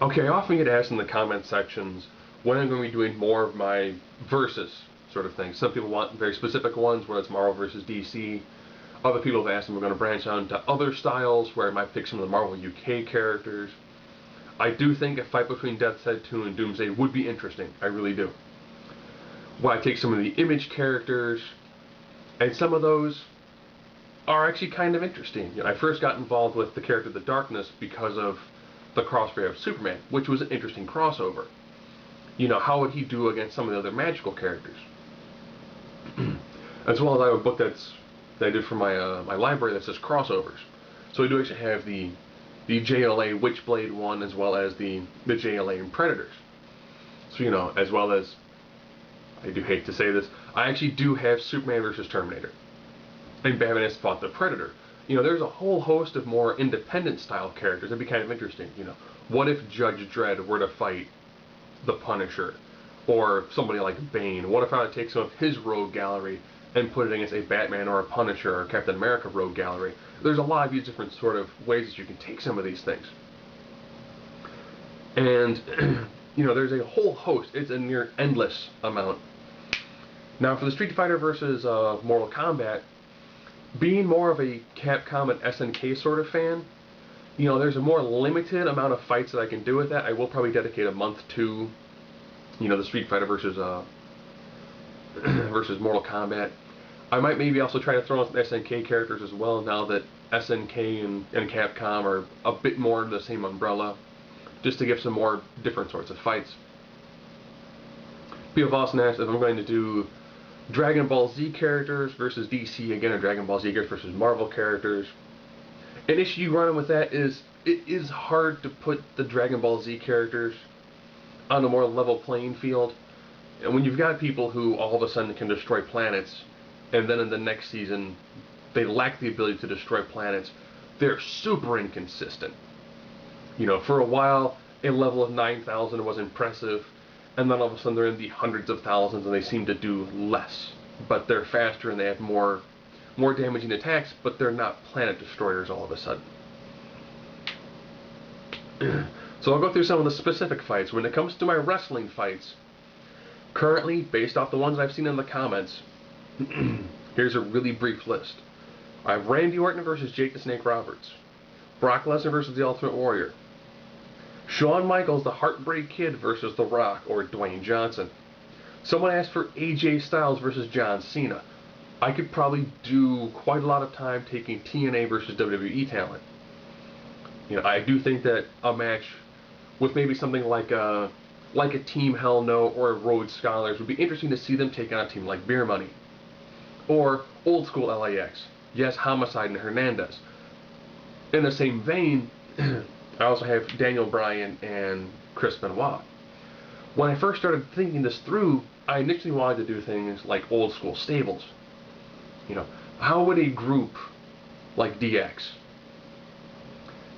Okay, I often get asked in the comment sections when I'm going to be doing more of my versus sort of thing. Some people want very specific ones where it's Marvel versus DC. Other people have asked if I'm going to branch out into other styles where I might pick some of the Marvel UK characters. I do think a fight between Death's 2 and Doomsday would be interesting. I really do. Where I take some of the Image characters, and some of those are actually kind of interesting. I first got involved with the character The Darkness because of the Crossfire of Superman, which was an interesting crossover. How would he do against some of the other magical characters? As well as I have a book that I did for my library that says crossovers. So we do actually have the JLA Witchblade one as well as the JLA and Predators. So as well as, I do hate to say this, I actually do have Superman versus Terminator, and Batman has fought the Predator. There's a whole host of more independent style characters that'd be kind of interesting. What if Judge Dredd were to fight the Punisher, or somebody like Bane? What if I would take some of his rogue gallery and put it against a Batman or a Punisher or Captain America rogue gallery? There's a lot of these different sort of ways that you can take some of these things. And, there's a whole host. It's a near endless amount. Now, for the Street Fighter versus Mortal Kombat, being more of a Capcom and SNK sort of fan, there's a more limited amount of fights that I can do with that. I will probably dedicate a month to, the Street Fighter versus versus Mortal Kombat. I might maybe also try to throw in some SNK characters as well, now that SNK and Capcom are a bit more under the same umbrella, just to give some more different sorts of fights. People have also asked if I'm going to do Dragon Ball Z characters versus DC again, or Dragon Ball Z characters versus Marvel characters. An issue you run in with that is it is hard to put the Dragon Ball Z characters on a more level playing field. And when you've got people who all of a sudden can destroy planets, and then in the next season they lack the ability to destroy planets, they're super inconsistent. For a while, a level of 9,000 was impressive, and then all of a sudden they're in the hundreds of thousands and they seem to do less. But they're faster and they have more damaging attacks, but they're not planet destroyers all of a sudden. So I'll go through some of the specific fights. When it comes to my wrestling fights, currently, based off the ones I've seen in the comments, here's a really brief list. I have Randy Orton versus Jake the Snake Roberts, Brock Lesnar versus The Ultimate Warrior, Shawn Michaels, the Heartbreak Kid versus The Rock or Dwayne Johnson. Someone asked for AJ Styles versus John Cena. I could probably do quite a lot of time taking TNA versus WWE talent. I do think that a match with maybe something like a Team Hell No or a Rhodes Scholars would be interesting to see them take on a team like Beer Money. Or Old School LAX. Yes, Homicide and Hernandez. In the same vein, I also have Daniel Bryan and Chris Benoit. When I first started thinking this through, I initially wanted to do things like Old School Stables. How would a group like DX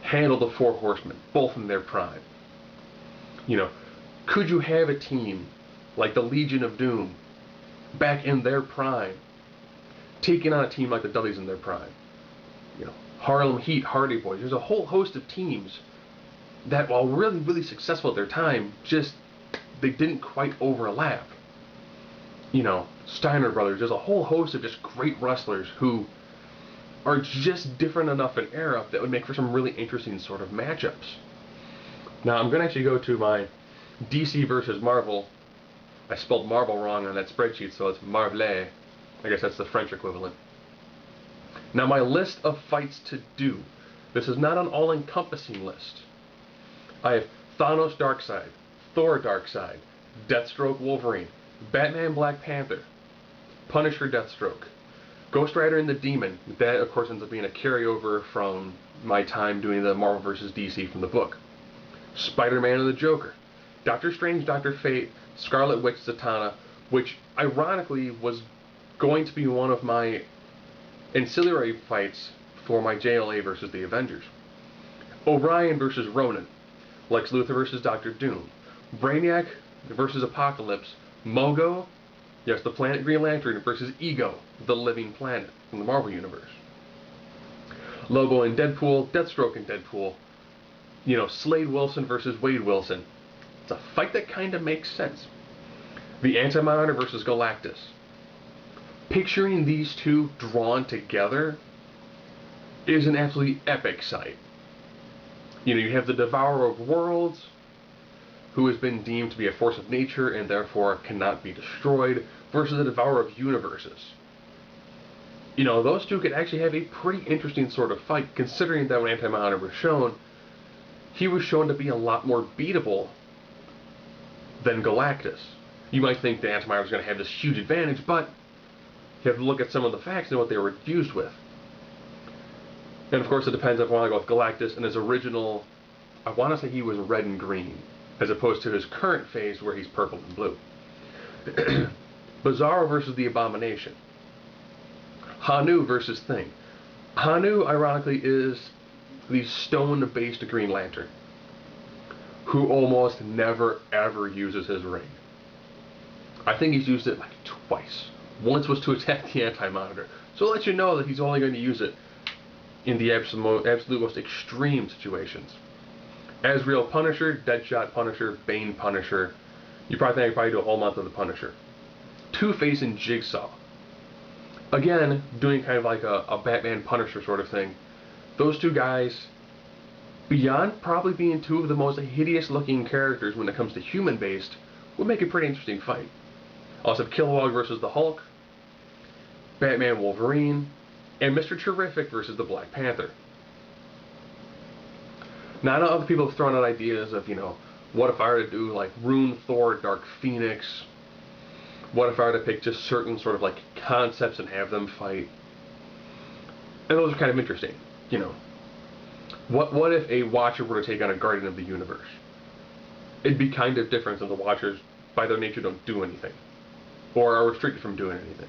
handle the Four Horsemen, both in their prime? Could you have a team like the Legion of Doom back in their prime taking on a team like the Dudleys in their prime? Harlem Heat, Hardy Boys. There's a whole host of teams that, while really, really successful at their time, they didn't quite overlap. Steiner Brothers. There's a whole host of just great wrestlers who are just different enough in era that would make for some really interesting sort of matchups. Now, I'm going to actually go to my DC versus Marvel. I spelled Marvel wrong on that spreadsheet, so it's Marvel. I guess that's the French equivalent. Now, my list of fights to do. This is not an all-encompassing list. I have Thanos Darkseid, Thor Darkseid, Deathstroke Wolverine, Batman Black Panther, Punisher Deathstroke, Ghost Rider and the Demon. That, of course, ends up being a carryover from my time doing the Marvel vs. DC from the book. Spider-Man and the Joker, Doctor Strange, Dr. Fate, Scarlet Witch, Zatanna, which ironically was going to be one of my ancillary fights for my JLA versus the Avengers. Orion versus Ronan, Lex Luthor versus Doctor Doom, Brainiac versus Apocalypse, Mogo, yes, the Planet Green Lantern versus Ego, the Living Planet from the Marvel Universe. Lobo and Deadpool, Deathstroke and Deadpool, Slade Wilson versus Wade Wilson. It's a fight that kind of makes sense. The Anti-Monitor versus Galactus. Picturing these two drawn together is an absolutely epic sight. You have the Devourer of Worlds, who has been deemed to be a force of nature and therefore cannot be destroyed, versus the Devourer of Universes. Those two could actually have a pretty interesting sort of fight, considering that when Anti-Monitor was shown, he was shown to be a lot more beatable than Galactus. You might think the Anti-Monitor was going to have this huge advantage, but you have to look at some of the facts and what they were used with. And of course, it depends if I want to go with Galactus and his original. I want to say he was red and green, as opposed to his current phase where he's purple and blue. Bizarro versus the Abomination. Hanu versus Thing. Hanu, ironically, is the stone-based Green Lantern, who almost never ever uses his ring. I think he's used it like twice. Once was to attack the Anti-Monitor, so it lets you know that he's only going to use it in the absolute most extreme situations. Azrael Punisher, Deadshot Punisher, Bane Punisher. You probably think I could probably do a whole month of the Punisher. Two-Face and Jigsaw. Again, doing kind of like a Batman Punisher sort of thing. Those two guys, beyond probably being two of the most hideous looking characters when it comes to human-based, would make a pretty interesting fight. Also have Kilowog versus the Hulk, Batman Wolverine, and Mr. Terrific versus the Black Panther. Now, I know other people have thrown out ideas of, what if I were to do like Rune Thor, Dark Phoenix? What if I were to pick just certain sort of like concepts and have them fight? And those are kind of interesting, What if a Watcher were to take on a Guardian of the Universe? It'd be kind of different than the Watchers, by their nature, don't do anything. Or are restricted from doing anything.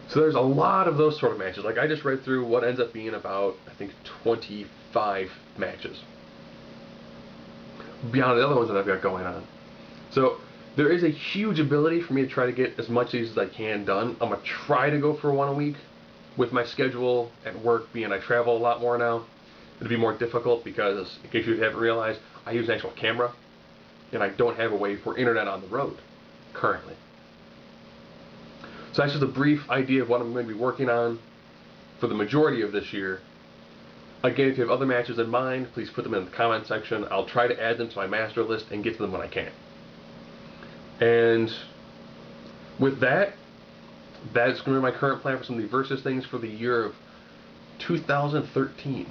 So there's a lot of those sort of matches. Like I just read through what ends up being about, I think, 25 matches. Beyond the other ones that I've got going on. So there is a huge ability for me to try to get as much of these as I can done. I'm going to try to go for one a week. With my schedule at work being I travel a lot more now, it'll be more difficult because, in case you haven't realized, I use an actual camera. And I don't have a way for internet on the road currently. So that's just a brief idea of what I'm going to be working on for the majority of this year. Again, if you have other matches in mind, please put them in the comment section. I'll try to add them to my master list and get to them when I can. And with that, that's going to be my current plan for some of the Versus things for the year of 2013.